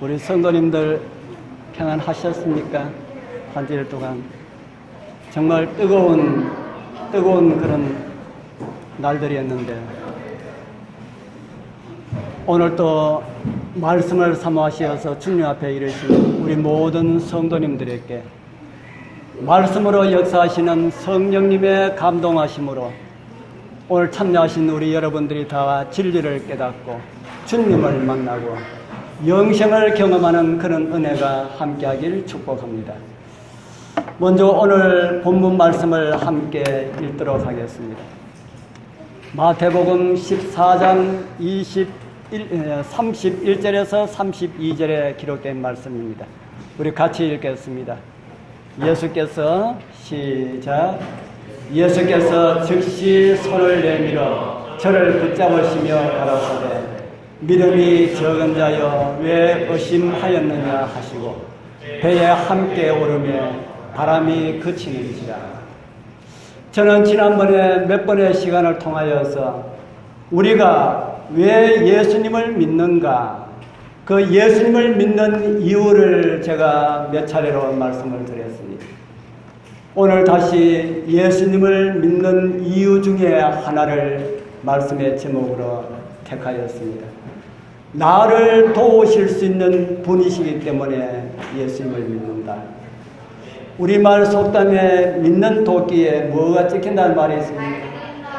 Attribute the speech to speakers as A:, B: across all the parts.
A: 우리 성도님들 평안하셨습니까? 한 주일 동안 정말 뜨거운 그런 날들이었는데 오늘 또 말씀을 사모하시어서 주님 앞에 이르시는 우리 모든 성도님들에게 말씀으로 역사하시는 성령님의 감동하심으로 오늘 참여하신 우리 여러분들이 다 진리를 깨닫고 주님을 만나고 영생을 경험하는 그런 은혜가 함께하길 축복합니다. 먼저 오늘 본문 말씀을 함께 읽도록 하겠습니다. 마태복음 14장 31절에서 32절에 기록된 말씀입니다. 우리 같이 읽겠습니다. 예수께서 즉시 손을 내밀어 저를 붙잡으시며 가라사대 믿음이 적은 자여 왜 의심하였느냐 하시고 배에 함께 오르며 바람이 그치는지라. 저는 지난번에 몇 번의 시간을 통하여서 우리가 왜 예수님을 믿는가, 그 예수님을 믿는 이유를 제가 몇 차례로 말씀을 드렸습니다. 오늘 다시 예수님을 믿는 이유 중에 하나를 말씀의 제목으로 택하였습니다. 나를 도우실 수 있는 분이시기 때문에 예수님을 믿는다. 우리말 속담에 믿는 도끼에 뭐가 찍힌다는 말이 있습니다.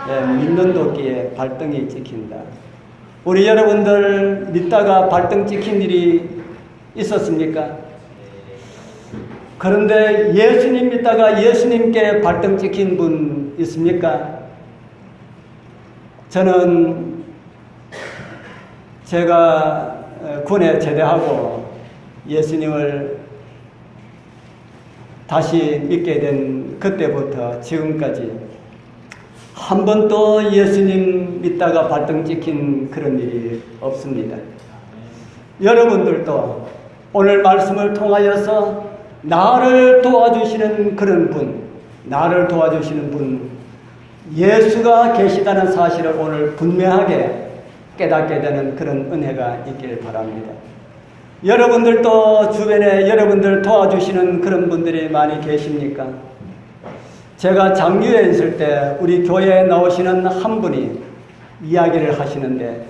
A: 네, 믿는 도끼에 발등이 찍힌다. 우리 여러분들 믿다가 발등 찍힌 일이 있었습니까? 그런데 예수님 믿다가 예수님께 발등 찍힌 분 있습니까? 저는 제가 군에 제대하고 예수님을 다시 믿게 된 그때부터 지금까지 한 번도 예수님 믿다가 발등 찍힌 그런 일이 없습니다. 여러분들도 오늘 말씀을 통하여서 나를 도와주시는 그런 분, 나를 도와주시는 분, 예수가 계시다는 사실을 오늘 분명하게 깨닫게 되는 그런 은혜가 있길 바랍니다. 여러분들도 주변에 여러분들 도와주시는 그런 분들이 많이 계십니까? 제가 장유에 있을 때 우리 교회에 나오시는 한 분이 이야기를 하시는데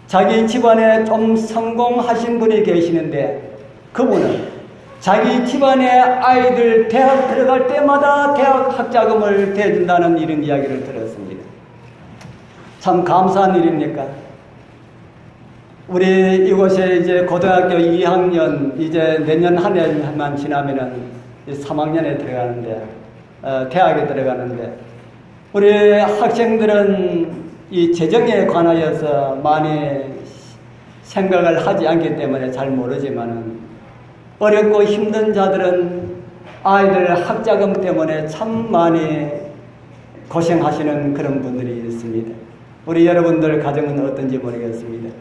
A: 자기 집안에 좀 성공하신 분이 계시는데 그분은 자기 집안의 아이들 대학 들어갈 때마다 대학 학자금을 대준다는 이런 이야기를 들었습니다. 참 감사한 일입니까? 우리 이곳에 이제 고등학교 2학년 이제 내년 한 해만 지나면은 3학년에 들어가는데 대학에 들어가는데 우리 학생들은 이 재정에 관하여서 많이 생각을 하지 않기 때문에 잘 모르지만은 어렵고 힘든 자들은 아이들 학자금 때문에 참 많이 고생하시는 그런 분들이 있습니다. 우리 여러분들 가정은 어떤지 모르겠습니다.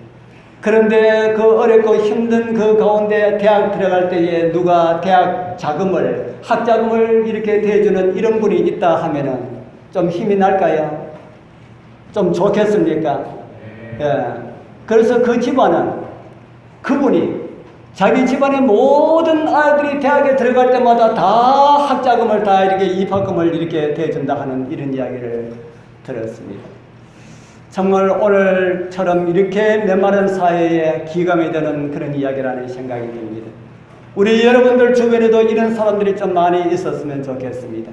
A: 그런데 그 어렵고 힘든 그 가운데 대학 들어갈 때에 누가 대학 자금을, 학자금을 이렇게 대주는 이런 분이 있다 하면은 좀 힘이 날까요? 좀 좋겠습니까? 예. 그래서 그 집안은 그분이 자기 집안의 모든 아이들이 대학에 들어갈 때마다 다 학자금을 다 이렇게 입학금을 이렇게 대준다 하는 이런 이야기를 들었습니다. 정말 오늘처럼 이렇게 메마른 사회에 기감이 되는 그런 이야기라는 생각이 듭니다. 우리 여러분들 주변에도 이런 사람들이 좀 많이 있었으면 좋겠습니다.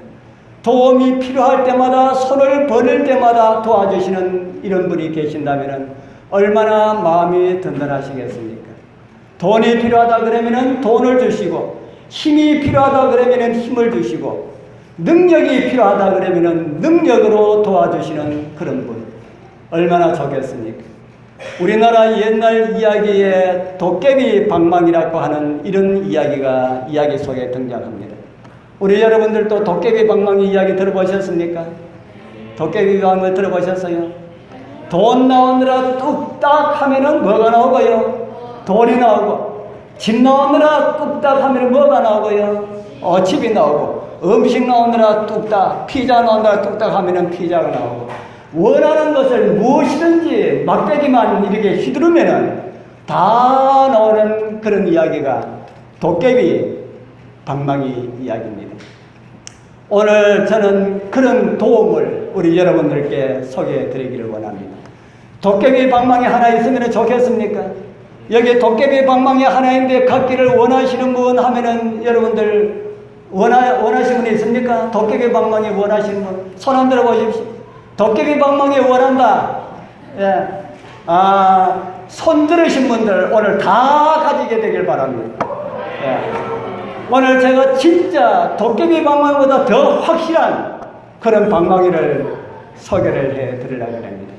A: 도움이 필요할 때마다 손을 버릴 때마다 도와주시는 이런 분이 계신다면 얼마나 마음이 든든하시겠습니까? 돈이 필요하다 그러면 돈을 주시고 힘이 필요하다 그러면 힘을 주시고 능력이 필요하다 그러면 능력으로 도와주시는 그런 분. 얼마나 좋겠습니까? 우리나라 옛날 이야기에 도깨비 방망이라고 하는 이런 이야기가 이야기 속에 등장합니다. 우리 여러분들도 도깨비 방망이 이야기 들어보셨습니까? 도깨비 방망이 들어보셨어요? 돈 나오느라 뚝딱 하면은 뭐가 나오고요? 돈이 나오고, 집 나오느라 뚝딱 하면은 뭐가 나오고요? 집이 나오고, 음식 나오느라 뚝딱, 피자 나오느라 뚝딱 하면은 피자가 나오고, 원하는 것을 무엇이든지 막대기만 이렇게 휘두르면은 다 나오는 그런 이야기가 도깨비 방망이 이야기입니다. 오늘 저는 그런 도움을 우리 여러분들께 소개해 드리기를 원합니다. 도깨비 방망이 하나 있으면 좋겠습니까? 여기 도깨비 방망이 하나인데 갖기를 원하시는 분 하면은 여러분들 원하시는 분 있습니까? 도깨비 방망이 원하시는 분 손 한 들어 보십시오. 도깨비 방망이 원한다. 예. 손 들으신 분들 오늘 다 가지게 되길 바랍니다. 예. 오늘 제가 진짜 도깨비 방망이보다 더 확실한 그런 방망이를 소개를 해 드리려고 합니다.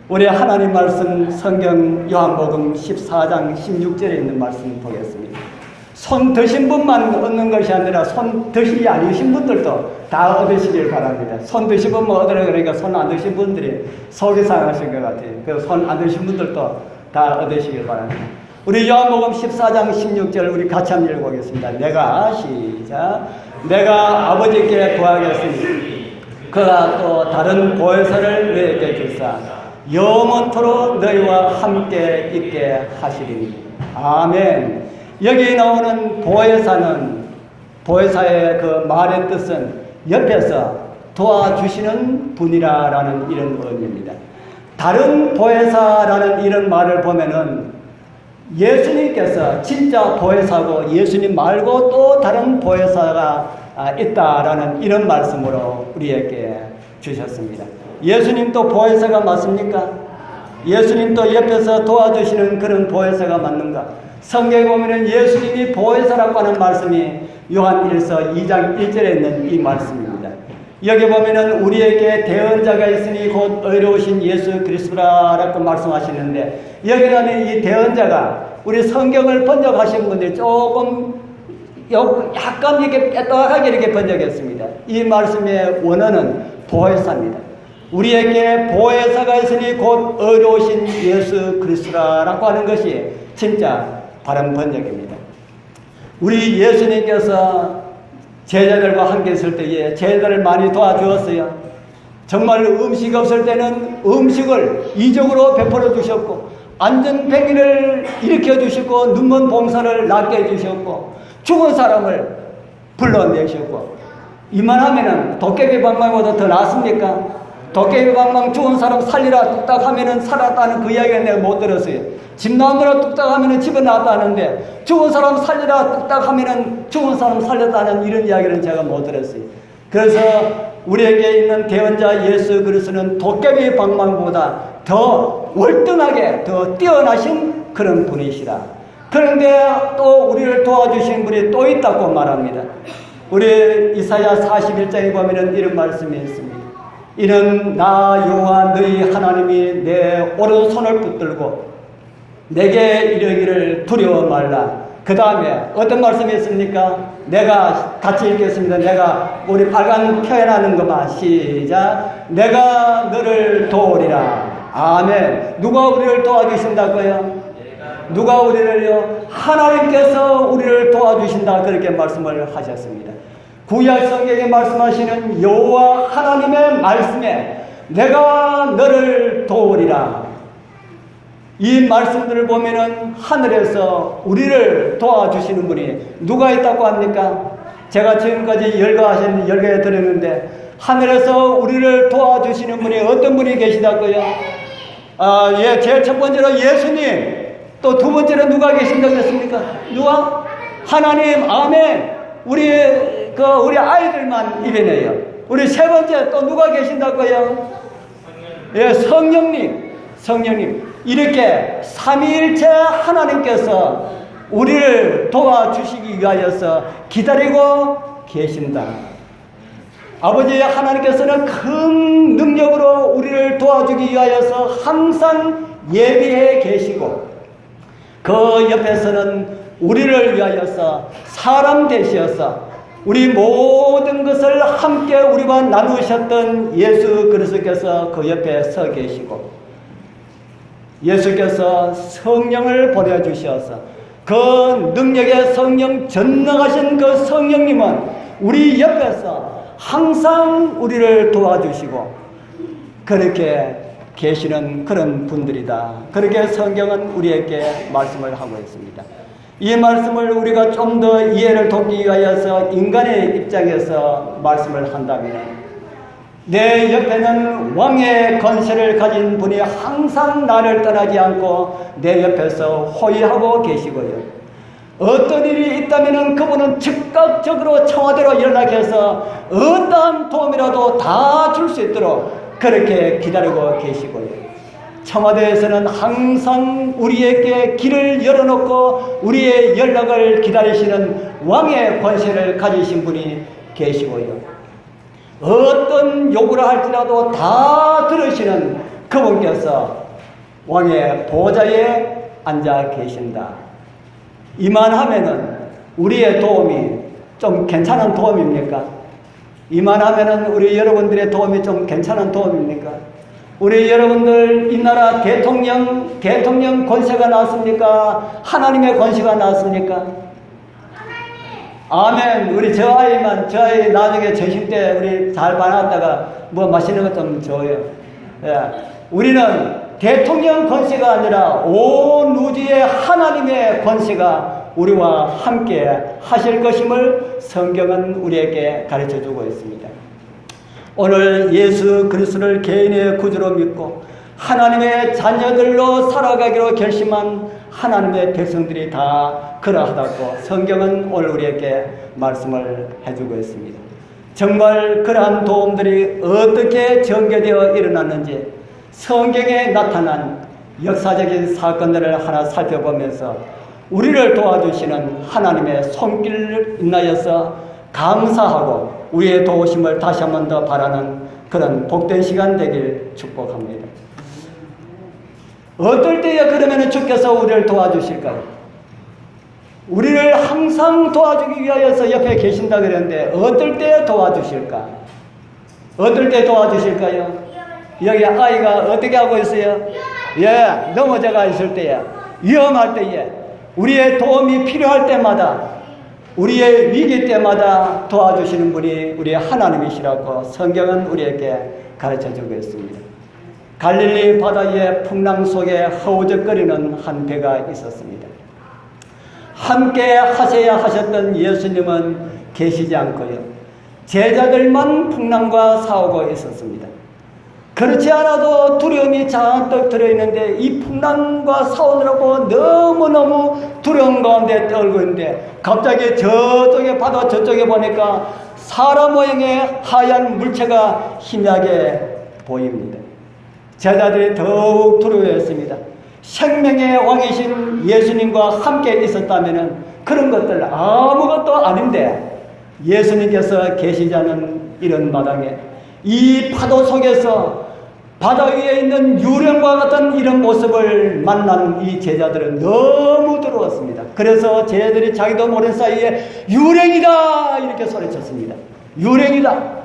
A: 우리 하나님 말씀 성경 요한복음 14장 16절에 있는 말씀 보겠습니다. 손 드신 분만 얻는 것이 아니라 손 드시지 아니신 분들도 다 얻으시길 바랍니다. 손 드신 분만 얻으라 그러니까 손 안 드신 분들이 속이 상하신 것 같아요. 그래서 손 안 드신 분들도 다 얻으시길 바랍니다. 우리 요한복음 14장 16절 우리 같이 한번 읽어보겠습니다. 시작. 내가 아버지께 구하겠으니 그가 또 다른 보혜사를 너희에게 주사 영원토록 너희와 함께 있게 하시리니. 아멘. 여기 나오는 보혜사는 보혜사의 그 말의 뜻은 옆에서 도와주시는 분이라는 이런 의미입니다. 다른 보혜사라는 이런 말을 보면은 예수님께서 진짜 보혜사고 예수님 말고 또 다른 보혜사가 있다라는 이런 말씀으로 우리에게 주셨습니다. 예수님도 보혜사가 맞습니까? 예수님도 옆에서 도와주시는 그런 보혜사가 맞는가? 성경에 보면 예수님이 보혜사라고 하는 말씀이 요한 1서 2장 1절에 있는 이 말씀입니다. 여기 보면은 우리에게 대언자가 있으니 곧 의로우신 예수 그리스도라고 말씀하시는데 여기라는 이 대언자가 우리 성경을 번역하신 분들이 조금 약간 이렇게 빼떡하게 이렇게 번역했습니다. 이 말씀의 원어는 보혜사입니다. 우리에게 보혜사가 있으니 곧 의로우신 예수 그리스도라고 하는 것이 진짜 바른 번역입니다. 우리 예수님께서 제자들과 함께 있을 때에 제자들을 많이 도와주었어요. 정말 음식 없을 때는 음식을 이적으로 베풀어 주셨고 안전병기를 일으켜 주셨고 눈먼 봉사를 낫게 해주셨고 죽은 사람을 불러내셨고 이만하면은 도깨비 방망이보다 더 낫습니까? 도깨비 방망 죽은 사람 살리라 뚝딱 하면은 살았다는 그 이야기가 내가 못 들었어요. 집 나오느라 뚝딱 하면은 집에 나왔다 하는데 죽은 사람 살리라 뚝딱 하면은 죽은 사람 살렸다는 이런 이야기를 제가 못 들었어요. 그래서 우리에게 있는 대언자 예수 그리스도는 도깨비 방망보다 더 월등하게 더 뛰어나신 그런 분이시라. 그런데 또 우리를 도와주신 분이 또 있다고 말합니다. 우리 이사야 41장에 보면은 이런 말씀이 있습니다. 이는 나 여호와 너희 하나님이 내 오른손을 붙들고 내게 이르기를 두려워 말라. 그 다음에 어떤 말씀이 있습니까? 내가 같이 읽겠습니다. 내가 우리 빨간 표현하는 것만 시작. 내가 너를 도우리라. 아멘. 누가 우리를 도와주신다고요? 누가 우리를요? 하나님께서 우리를 도와주신다. 그렇게 말씀을 하셨습니다. 구약 성경에 말씀하시는 여호와 하나님의 말씀에 내가 너를 도우리라. 이 말씀들을 보면은 하늘에서 우리를 도와주시는 분이 누가 있다고 합니까? 제가 지금까지 열거해 드렸는데 하늘에서 우리를 도와주시는 분이 어떤 분이 계시다고요? 제일 첫 번째로 예수님, 또 두 번째로 누가 계신다고 했습니까? 누가? 하나님. 아멘. 우리 아이들만 입에내요. 우리 세 번째 또 누가 계신다고요? 예, 성령님. 이렇게 삼위일체 하나님께서 우리를 도와주시기 위하여서 기다리고 계신다. 아버지 하나님께서는 큰 능력으로 우리를 도와주기 위하여서 항상 예비해 계시고 그 옆에서는 우리를 위하여서 사람 되시어서 우리 모든 것을 함께 우리와 나누셨던 예수 그리스도께서 그 옆에 서 계시고 예수께서 성령을 보내주셔서 그 능력의 성령 전능하신 그 성령님은 우리 옆에서 항상 우리를 도와주시고 그렇게 계시는 그런 분들이다. 그렇게 성경은 우리에게 말씀을 하고 있습니다. 이 말씀을 우리가 좀 더 이해를 돕기 위하여서 인간의 입장에서 말씀을 한다면, 내 옆에는 왕의 권세를 가진 분이 항상 나를 떠나지 않고 내 옆에서 호위하고 계시고요. 어떤 일이 있다면 그분은 즉각적으로 청와대로 연락해서 어떠한 도움이라도 다 줄 수 있도록 그렇게 기다리고 계시고요. 청와대에서는 항상 우리에게 길을 열어놓고 우리의 연락을 기다리시는 왕의 권세를 가지신 분이 계시고요. 어떤 요구를 할지라도 다 들으시는 그분께서 왕의 보좌에 앉아 계신다. 이만하면은 우리의 도움이 좀 괜찮은 도움입니까? 이만하면은 우리 여러분들의 도움이 좀 괜찮은 도움입니까? 우리 여러분들 이 나라 대통령 권세가 나왔습니까? 하나님의 권세가 나왔습니까? 아멘. 우리 저 아이 나중에 저심 때 우리 잘 봐놨다가 뭐 맛있는 것 좀 줘요. 예. 우리는 대통령 권세가 아니라 온 우주의 하나님의 권세가 우리와 함께 하실 것임을 성경은 우리에게 가르쳐주고 있습니다. 오늘 예수 그리스도를 개인의 구주로 믿고 하나님의 자녀들로 살아가기로 결심한 하나님의 백성들이 다 그러하다고 성경은 오늘 우리에게 말씀을 해주고 있습니다. 정말 그러한 도움들이 어떻게 전개되어 일어났는지 성경에 나타난 역사적인 사건들을 하나 살펴보면서 우리를 도와주시는 하나님의 손길을 인하여서 감사하고 우리의 도우심을 다시 한 번 더 바라는 그런 복된 시간 되길 축복합니다. 어떨 때에 그러면 주께서 우리를 도와주실까요? 우리를 항상 도와주기 위하여서 옆에 계신다 그랬는데 어떨 때 도와주실까? 어떨 때 도와주실까요? 여기 아이가 어떻게 하고 있어요? 예, 넘어져가 있을 때에, 위험할 때에, 우리의 도움이 필요할 때마다, 우리의 위기 때마다 도와주시는 분이 우리의 하나님이시라고 성경은 우리에게 가르쳐주고 있습니다. 갈릴리 바다의 풍랑 속에 허우적거리는 한 배가 있었습니다. 함께 하셔야 하셨던 예수님은 계시지 않고요. 제자들만 풍랑과 싸우고 있었습니다. 그렇지 않아도 두려움이 잔뜩 들어있는데 이 풍랑과 싸우느라고 너무너무 두려운 가운데 떨고 있는데 갑자기 저쪽에 바다 저쪽에 보니까 사람 모양의 하얀 물체가 희미하게 보입니다. 제자들이 더욱 두려워했습니다. 생명의 왕이신 예수님과 함께 있었다면 그런 것들 아무것도 아닌데 예수님께서 계시지 않은 이런 마당에 이 파도 속에서 바다 위에 있는 유령과 같은 이런 모습을 만난 이 제자들은 너무 두려웠습니다. 그래서 제자들이 자기도 모르는 사이에 유령이다 이렇게 소리쳤습니다. 유령이다.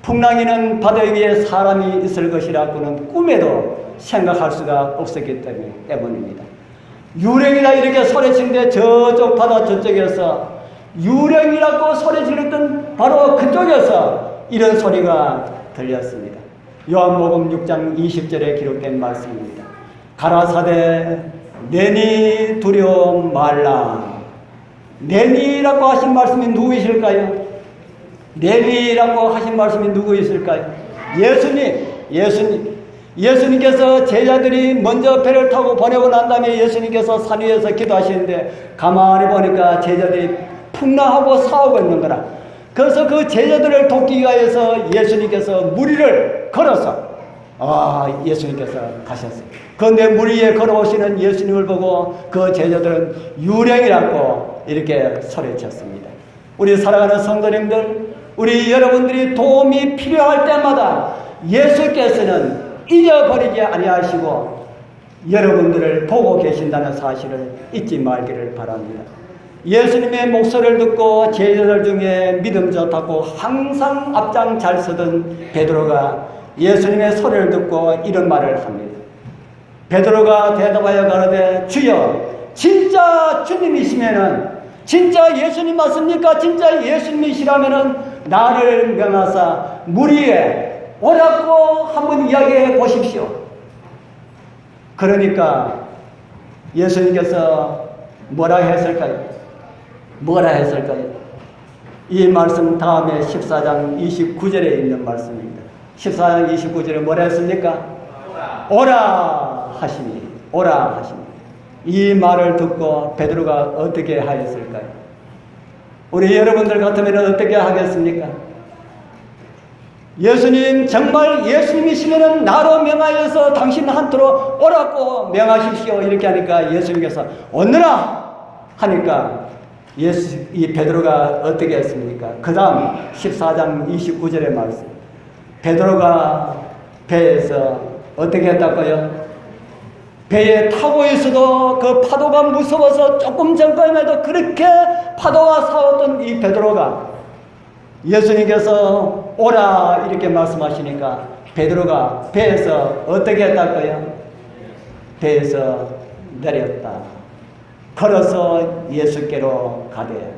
A: 풍랑이는 바다 위에 사람이 있을 것이라고는 꿈에도 생각할 수가 없었기 때문입니다. 유령이다 이렇게 소리치는데 저쪽 바다 저쪽에서 유령이라고 소리 지르던 바로 그쪽에서 이런 소리가 들렸습니다. 요한복음 6장 20절에 기록된 말씀입니다. 가라사대 내니 두려워 말라. 내니라고 하신 말씀이 누구이실까요? 내니라고 하신 말씀이 누구이실까요? 예수님께서 제자들이 먼저 배를 타고 보내고 난 다음에 예수님께서 산 위에서 기도하시는데 가만히 보니까 제자들이 풍랑하고 싸우고 있는 거라. 그래서 그 제자들을 돕기 위하여서 예수님께서 무리를 걸어서 예수님께서 가셨어요. 그런데 무리 위에 걸어오시는 예수님을 보고 그 제자들은 유령이라고 이렇게 소리쳤습니다. 우리 사랑하는 성도님들, 우리 여러분들이 도움이 필요할 때마다 예수께서는 잊어버리지 아니하시고 여러분들을 보고 계신다는 사실을 잊지 말기를 바랍니다. 예수님의 목소리를 듣고 제자들 중에 믿음 좋다고 항상 앞장 잘 서던 베드로가 예수님의 소리를 듣고 이런 말을 합니다. 베드로가 대답하여 가로되 주여 진짜 주님이시면은 진짜 예수님 맞습니까? 진짜 예수님이시라면은 나를 명하사 물 위에 오라고 한번 이야기해 보십시오. 그러니까 예수님께서 뭐라 했을까요? 뭐라 했을까요? 이 말씀 다음에 14장 29절에 있는 말씀입니다. 14장 29절에 뭐라 했습니까? 오라 하시니, 오라 하시니. 이 말을 듣고 베드로가 어떻게 하였을까요? 우리 여러분들 같으면 어떻게 하겠습니까? 예수님, 정말 예수님이시면 나로 명하여서 당신 한테로 오라고 명하십시오. 이렇게 하니까 예수님께서 오너라 하니까 이 베드로가 어떻게 했습니까? 그 다음 14장 29절의 말씀. 베드로가 배에서 어떻게 했다고요? 배에 타고 있어도 그 파도가 무서워서 조금 전까지만 해도 그렇게 파도와 싸웠던 이 베드로가 예수님께서 오라 이렇게 말씀하시니까 베드로가 배에서 어떻게 했다고요? 배에서 내렸다. 걸어서 예수께로 가되,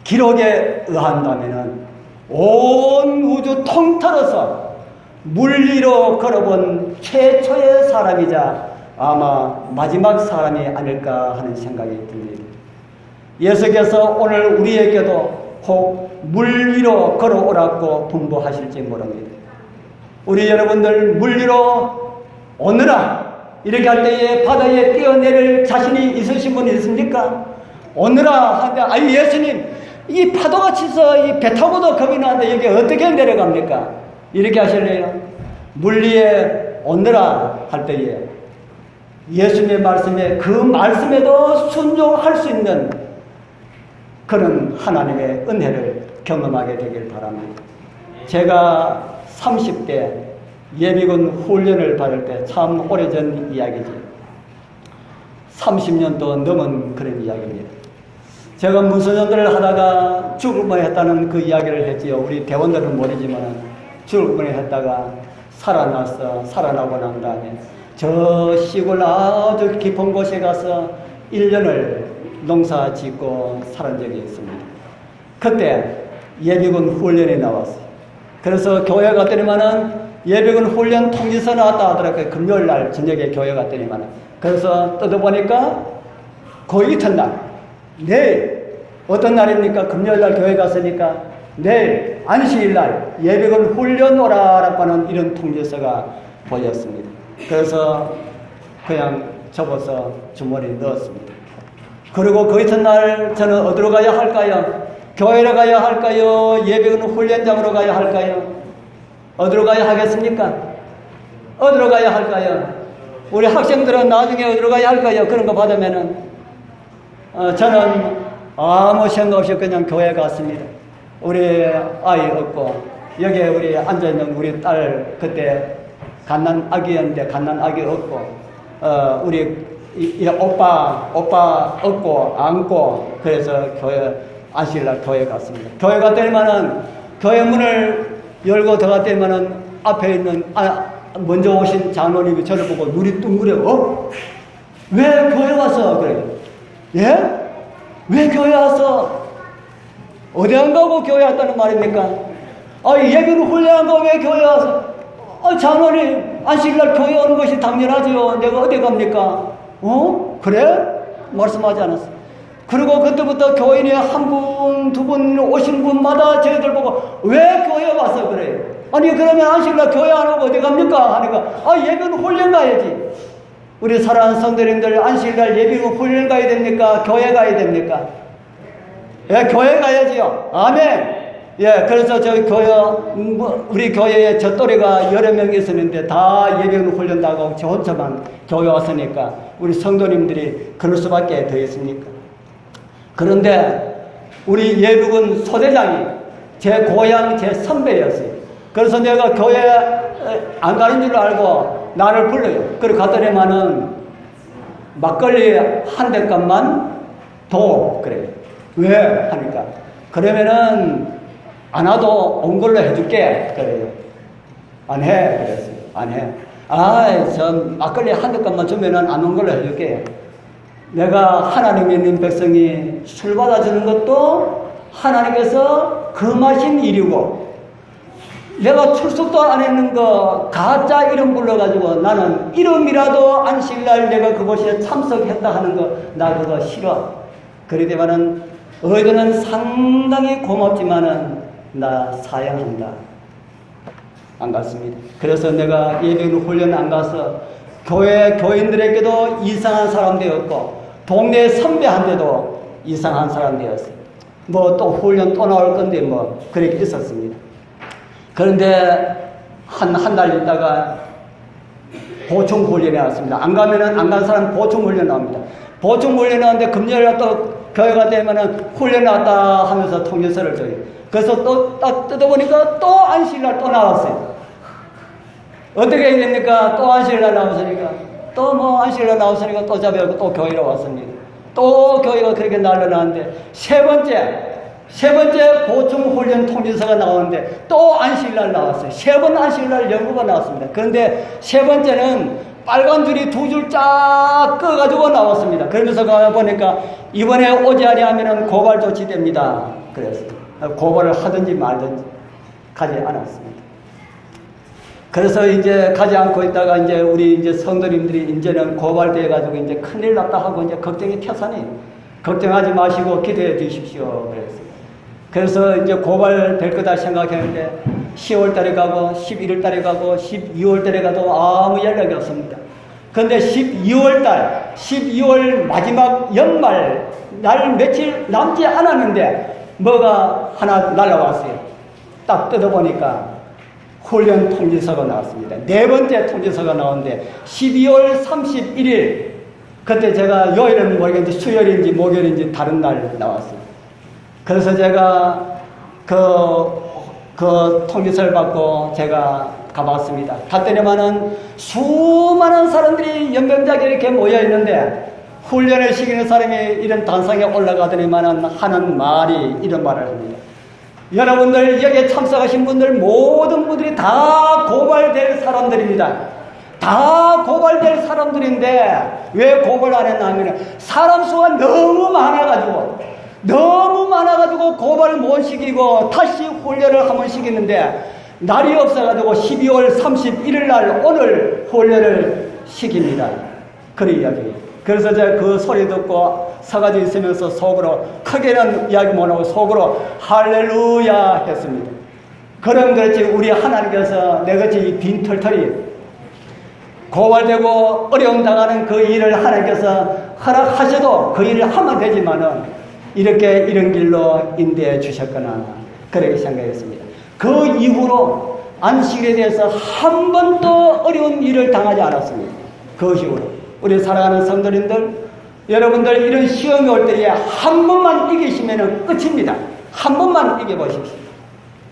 A: 기록에 의한다면은 온 우주 통틀어서 물 위로 걸어본 최초의 사람이자 아마 마지막 사람이 아닐까 하는 생각이 듭니다. 예수께서 오늘 우리에게도 혹 물 위로 걸어오라고 분부하실지 모릅니다. 우리 여러분들 물 위로 오너라 이렇게 할 때에 바다에 뛰어내릴 자신이 있으신 분 있습니까? 오너라 하는데, 아니 예수님 이 파도가 치서 이 배 타고도 겁이 나는데 여기 어떻게 내려갑니까? 이렇게 하실래요? 물 위에 오너라 할 때에 예수님의 말씀에 그 말씀에도 순종할 수 있는 그런 하나님의 은혜를 경험하게 되길 바랍니다. 제가 30대 예비군 훈련을 받을 때 참 오래전 이야기지. 30년도 넘은 그런 이야기입니다. 제가 무소년들을 하다가 죽을 뻔했다는 그 이야기를 했지요. 우리 대원들은 모르지만 죽을 뻔했다가 살아나고 난 다음에 저 시골 아주 깊은 곳에 가서 1년을 농사 짓고 살은 적이 있습니다. 그때 예비군 훈련에 나왔어요. 그래서 교회 갔더니만은 예비군 훈련 통지서 나왔다 하더라고요. 금요일 날 저녁에 교회 갔더니만은. 그래서 뜯어보니까 그 이튿날, 내일, 어떤 날입니까? 금요일 날 교회 갔으니까 내일 안식일 날 예비군 훈련 오라라고 하는 이런 통지서가 보였습니다. 그래서 그냥 접어서 주머니에 넣었습니다. 그리고 그 이튿날 저는 어디로 가야 할까요? 교회로 가야 할까요? 예비군 훈련장으로 가야 할까요? 어디로 가야 하겠습니까? 어디로 가야 할까요? 우리 학생들은 나중에 어디로 가야 할까요? 그런 거 받으면은 저는 아무 생각 없이 그냥 교회 갔습니다. 우리 아이 없고 여기에 우리 앉아있는 우리 딸 그때 갓난 아기였는데 갓난 아기 없고 우리 이 오빠 업고 안고 그래서 교회 안식일날 교회 갔습니다. 교회 갔더니만은 교회 문을 열고 들어갔더니만은 앞에 있는 먼저 오신 장로님이 저를 보고 눈이 둥그려. 왜 교회 왔어? 그래요. 예? 왜 교회 왔어? 어디 안 가고 교회 왔다는 말입니까? 예비군 훈련한 거 왜 교회 와서? 장로님 안식일날 교회 오는 것이 당연하죠. 내가 어디 갑니까? 그래? 말씀하지 않았어. 그리고 그때부터 교인이 한 분, 두 분 오신 분마다 저희들 보고 왜 교회 와서 그래요? 아니 그러면 안식일날 교회 안 오고 어디 갑니까? 하니까 예비군 훈련 가야지. 우리 사랑하는 성도님들 안식일날 예비군 훈련 가야 됩니까? 교회 가야 됩니까? 예, 교회 가야지요. 아멘. 예, 그래서 저희 교회, 우리 교회에 저 또래가 여러 명 있었는데 다 예비군 훈련 나가고 저 혼자만 교회 왔으니까 우리 성도님들이 그럴 수밖에 더 있습니까? 그런데 우리 예비군 소대장이 제 고향 제 선배였어요. 그래서 내가 교회 안 가는 줄 알고 나를 불러요. 그리고 갔더니만은 막걸리 한 대값만 더 그래요. 왜? 하니까 그러면은 안 와도 온 걸로 해줄게. 그래요. 안 해. 그랬어요. 안 해. 저 막걸리 한 대값만 주면은 안 온 걸로 해줄게. 내가 하나님 있는 백성이 술 받아주는 것도 하나님께서 금하신 일이고 내가 출석도 안 했는 거 가짜 이름 불러가지고 나는 이름이라도 안식일날 내가 그곳에 참석했다 하는 거 나 그거 싫어. 그러지만은 너희들은 상당히 고맙지만은 나 사양한다. 안 갔습니다. 그래서 내가 예배로 훈련 안 가서 교인들에게도 이상한 사람 되었고 동네 선배한테도 이상한 사람 되었어요. 뭐 또 훈련 또 나올 건데 뭐 그렇게 있었습니다. 그런데 한 달 있다가 보충 훈련이 왔습니다. 안 가면은 안 간 사람 보충 훈련 나옵니다. 보충 훈련 나왔는데 금요일날 또 교회가 되면은 훈련 나왔다 하면서 통지서를 줘요. 그래서 또 딱 뜯어보니까 또 안식일날 또 나왔어요. 어떻게 해야 됩니까? 또 안식일날 나왔으니까 또 뭐 안식일날 나왔으니까 또 잡혀고 또 교회로 왔습니다. 또 교회가 그렇게 날려나는데 세 번째 보충 훈련 통지서가 나오는데 또 안식일날 나왔어요. 세 번 안식일날 연구가 나왔습니다. 그런데 세 번째는 빨간 줄이 두 줄 쫙 꺼가지고 나왔습니다. 그러면서 가보니까 이번에 오지 아니하면 고발 조치됩니다. 그래서 고발을 하든지 말든지 가지 않았습니다. 그래서 이제 가지 않고 있다가 이제 우리 이제 성도님들이 이제는 고발돼가지고 이제 큰일 났다 하고 이제 걱정이 태산이 걱정하지 마시고 기도해 주십시오. 그래서 이제 고발될 거다 생각했는데 10월 달에 가고 11월 달에 가고 12월 달에 가도 아무 연락이 없습니다. 그런데 12월 마지막 연말 날 며칠 남지 않았는데 뭐가 하나 날라왔어요. 딱 뜯어보니까 훈련 통지서가 나왔습니다. 네 번째 통지서가 나오는데 12월 31일 그때 제가 요일은 모르겠는데 수요일인지 목요일인지 다른 날 나왔어요. 그래서 제가 그 통지서를 받고 제가 가봤습니다. 갔더니만은 수많은 사람들이 연병장에 이렇게 모여 있는데 훈련을 시키는 사람이 이런 단상에 올라가더니만은 하는 말이 이런 말을 합니다. 여러분들 여기에 참석하신 분들 모든 분들이 다 고발될 사람들입니다. 다 고발될 사람들인데 왜 고발 안 했나 하면 사람 수가 너무 많아가지고 고발을 못 시키고 다시 훈련을 한번 시키는데 날이 없어가지고 12월 31일 날 오늘 훈련을 시킵니다. 그런 이야기예요. 그래서 제가 그 소리 듣고 서가지고 있으면서 속으로 크게는 이야기 못하고 속으로 할렐루야 했습니다. 그럼 그렇지 우리 하나님께서 내같이 이 빈털털이 고발되고 어려움 당하는 그 일을 하나님께서 허락하셔도 그 일을 하면 되지만은 이렇게 이런 길로 인도해 주셨거나 그렇게 생각했습니다. 그 이후로 안식일에 대해서 한 번도 어려운 일을 당하지 않았습니다. 그 이후로 우리 사랑하는 성도님들 여러분들 이런 시험이 올 때에 한 번만 이기시면 끝입니다. 한 번만 이겨보십시오.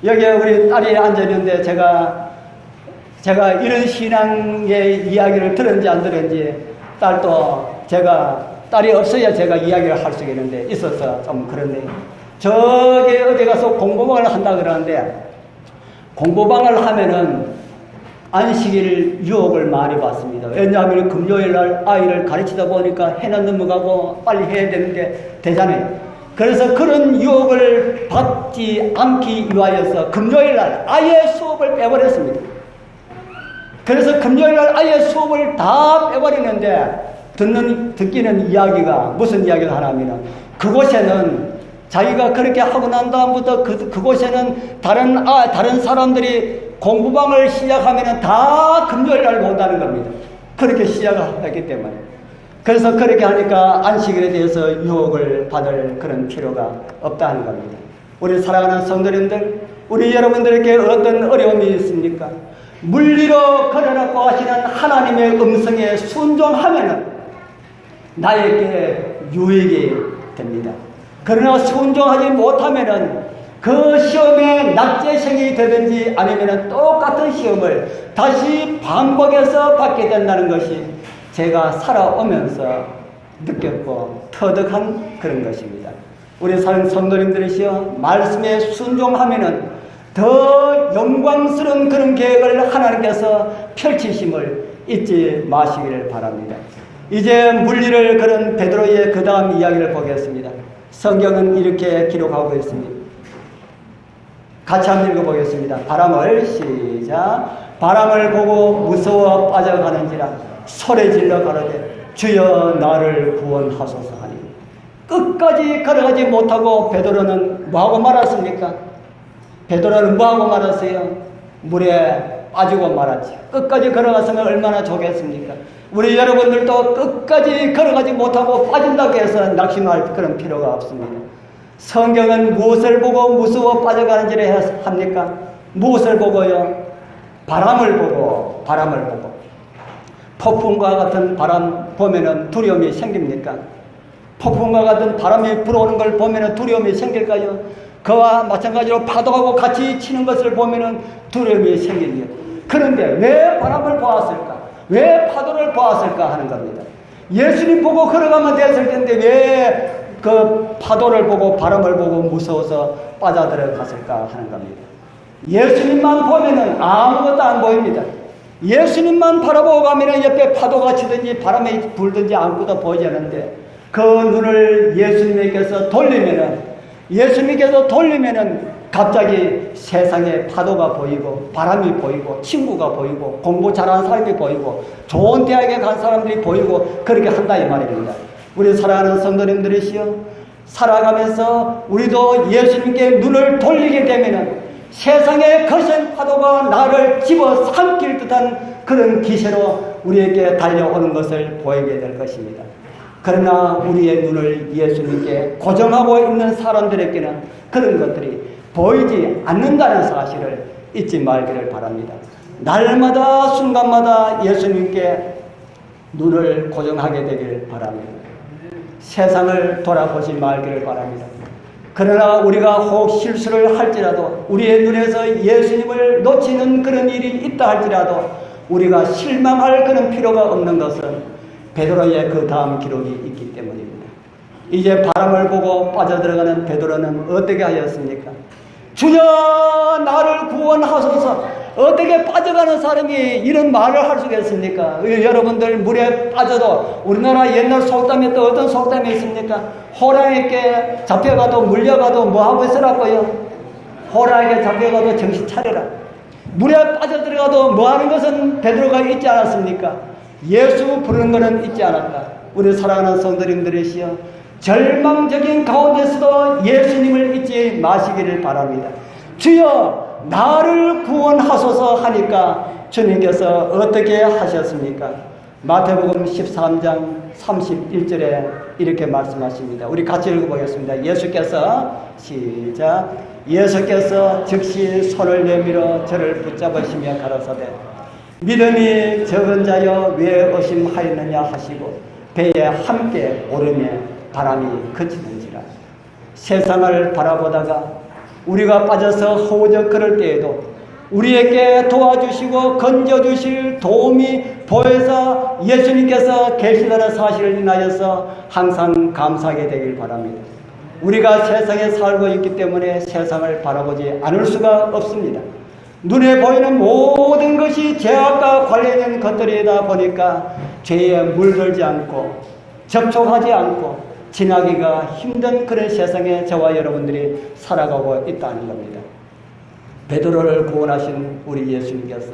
A: 여기에 우리 딸이 앉아있는데 제가 이런 신앙의 이야기를 들었는지 안 들었는지 딸이 없어야 제가 이야기를 할 수 있는데 있어서 좀 그런데 저기 어디 가서 공부방을 한다 그러는데 공부방을 하면은 안식일 유혹을 많이 받습니다. 왜냐하면 금요일 날 아이를 가르치다 보니까 해는 넘어가고 빨리 해야 되는데 되잖아요. 그래서 그런 유혹을 받지 않기 위하여서 금요일 날 아예 수업을 빼버렸습니다. 그래서 금요일 날 아예 수업을 다 빼버리는데 듣기는 이야기가 무슨 이야기를 하냐면 그곳에는 자기가 그렇게 하고 난 다음부터 그곳에는 다른 사람들이 공부방을 시작하면 다 금요일 날 온다는 겁니다. 그렇게 시작했기 때문에. 그래서 그렇게 하니까 안식일에 대해서 유혹을 받을 그런 필요가 없다는 겁니다. 우리 사랑하는 성도님들, 우리 여러분들에게 어떤 어려움이 있습니까? 물리로 걸어놓고 하시는 하나님의 음성에 순종하면은 나에게 유익이 됩니다. 그러나 순종하지 못하면은 그 시험에 낙제생이 되든지 아니면 똑같은 시험을 다시 반복해서 받게 된다는 것이 제가 살아오면서 느꼈고 터득한 그런 것입니다. 우리 사는 성도님들이시여 말씀에 순종하면은 더 영광스러운 그런 계획을 하나님께서 펼치심을 잊지 마시기를 바랍니다. 이제 물리를 그런 베드로의 그 다음 이야기를 보겠습니다. 성경은 이렇게 기록하고 있습니다. 같이 한번 읽어보겠습니다. 바람을 시작. 바람을 보고 무서워 빠져가는지라 소리질러 가로되 주여 나를 구원하소서 하니 끝까지 걸어가지 못하고 베드로는 뭐하고 말았습니까? 베드로는 뭐하고 말았어요? 물에 빠지고 말았지. 끝까지 걸어갔으면 얼마나 좋겠습니까? 우리 여러분들도 끝까지 걸어가지 못하고 빠진다고 해서 낙심할 그런 필요가 없습니다. 성경은 무엇을 보고 무서워 빠져가는지를 합니까? 무엇을 보고요? 바람을 보고, 바람을 보고. 폭풍과 같은 바람 보면은 두려움이 생깁니까? 폭풍과 같은 바람이 불어오는 걸 보면은 두려움이 생길까요? 그와 마찬가지로 파도하고 같이 치는 것을 보면은 두려움이 생깁니다. 그런데 왜 바람을 보았을까? 왜 파도를 보았을까 하는 겁니다. 예수님 보고 걸어가면 됐을 텐데 왜 그 파도를 보고 바람을 보고 무서워서 빠져들어갔을까 하는 겁니다. 예수님만 보면은 아무것도 안 보입니다. 예수님만 바라보고 가면은 옆에 파도가 치든지 바람이 불든지 아무것도 보이지 않는데 그 눈을 예수님께서 돌리면은 갑자기 세상에 파도가 보이고 바람이 보이고 친구가 보이고 공부 잘하는 사람이 보이고 좋은 대학에 간 사람들이 보이고 그렇게 한다 이 말입니다. 우리 사랑하는 성도님들이시여 살아가면서 우리도 예수님께 눈을 돌리게 되면은 세상의 거센 파도가 나를 집어 삼킬 듯한 그런 기세로 우리에게 달려오는 것을 보이게 될 것입니다. 그러나 우리의 눈을 예수님께 고정하고 있는 사람들에게는 그런 것들이 보이지 않는다는 사실을 잊지 말기를 바랍니다. 날마다 순간마다 예수님께 눈을 고정하게 되길 바랍니다. 세상을 돌아보지 말기를 바랍니다. 그러나 우리가 혹 실수를 할지라도 우리의 눈에서 예수님을 놓치는 그런 일이 있다 할지라도 우리가 실망할 그런 필요가 없는 것은 베드로의 그 다음 기록이 있기 때문입니다. 이제 바람을 보고 빠져들어가는 베드로는 어떻게 하였습니까? 주여 나를 구원하소서. 어떻게 빠져가는 사람이 이런 말을 할 수가 있습니까? 여러분들 물에 빠져도 우리나라 옛날 속담에 또 어떤 속담이 있습니까? 호랑이께 잡혀가도 물려가도 뭐하고 있으라고요? 호랑이께 잡혀가도 정신 차려라. 물에 빠져들어가도 뭐하는 것은 베드로가 있지 않았습니까? 예수 부르는 것은 있지 않았다. 우리 사랑하는 성도님들이시여 절망적인 가운데서도 예수님을 잊지 마시기를 바랍니다. 주여 나를 구원하소서 하니까 주님께서 어떻게 하셨습니까? 마태복음 13장 31절에 이렇게 말씀하십니다. 우리 같이 읽어보겠습니다. 예수께서 시작. 예수께서 즉시 손을 내밀어 저를 붙잡으시며 가라사대 믿음이 적은 자여 왜 의심하였느냐 하시고 배에 함께 오르며 바람이 그치는지라. 세상을 바라보다가 우리가 빠져서 허우적 그럴 때에도 우리에게 도와주시고 건져주실 도움이 보여서 예수님께서 계시다는 사실을 인하여서 항상 감사하게 되길 바랍니다. 우리가 세상에 살고 있기 때문에 세상을 바라보지 않을 수가 없습니다. 눈에 보이는 모든 것이 죄악과 관련된 것들이다 보니까 죄에 물들지 않고 접촉하지 않고 지나기가 힘든 그런 세상에 저와 여러분들이 살아가고 있다는 겁니다. 베드로를 구원하신 우리 예수님께서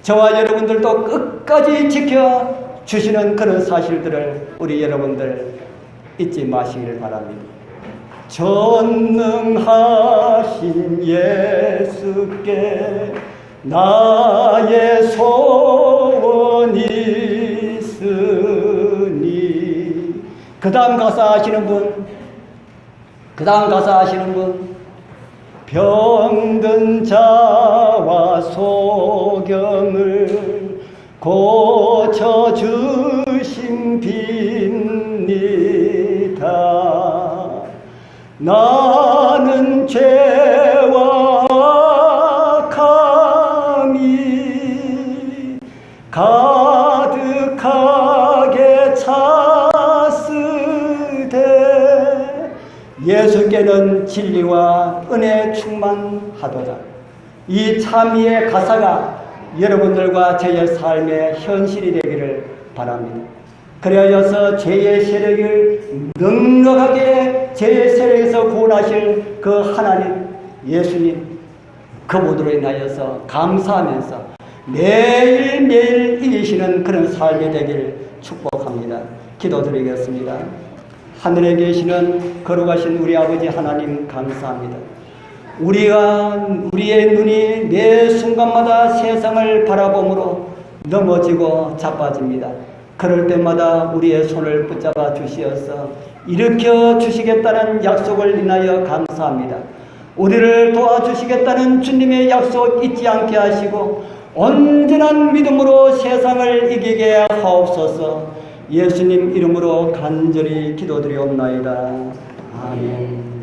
A: 저와 여러분들도 끝까지 지켜주시는 그런 사실들을 우리 여러분들 잊지 마시기를 바랍니다. 전능하신 예수께 나의 소원이 있으니. 그 다음 가사 아시는 분? 병든 자와 소경을 고쳐주신 빕니다. 나는 죄와 악함이 가득하게 찼으되 예수께는 진리와 은혜 충만하도다. 이 참의의 가사가 여러분들과 저의 삶의 현실이 되기를 바랍니다. 그래서 죄의 세력을 넉넉하게 죄의 세력에서 구원하실 그 하나님 예수님, 그분으로 인하여서 감사하면서 매일매일 이기시는 그런 삶이 되길 축복합니다. 기도드리겠습니다. 하늘에 계시는 거룩하신 우리 아버지 하나님 감사합니다. 우리의 눈이 매 순간마다 세상을 바라보므로 넘어지고 자빠집니다. 그럴 때마다 우리의 손을 붙잡아 주시어서 일으켜 주시겠다는 약속을 인하여 감사합니다. 우리를 도와주시겠다는 주님의 약속 잊지 않게 하시고 온전한 믿음으로 세상을 이기게 하옵소서. 예수님 이름으로 간절히 기도드리옵나이다. 아멘.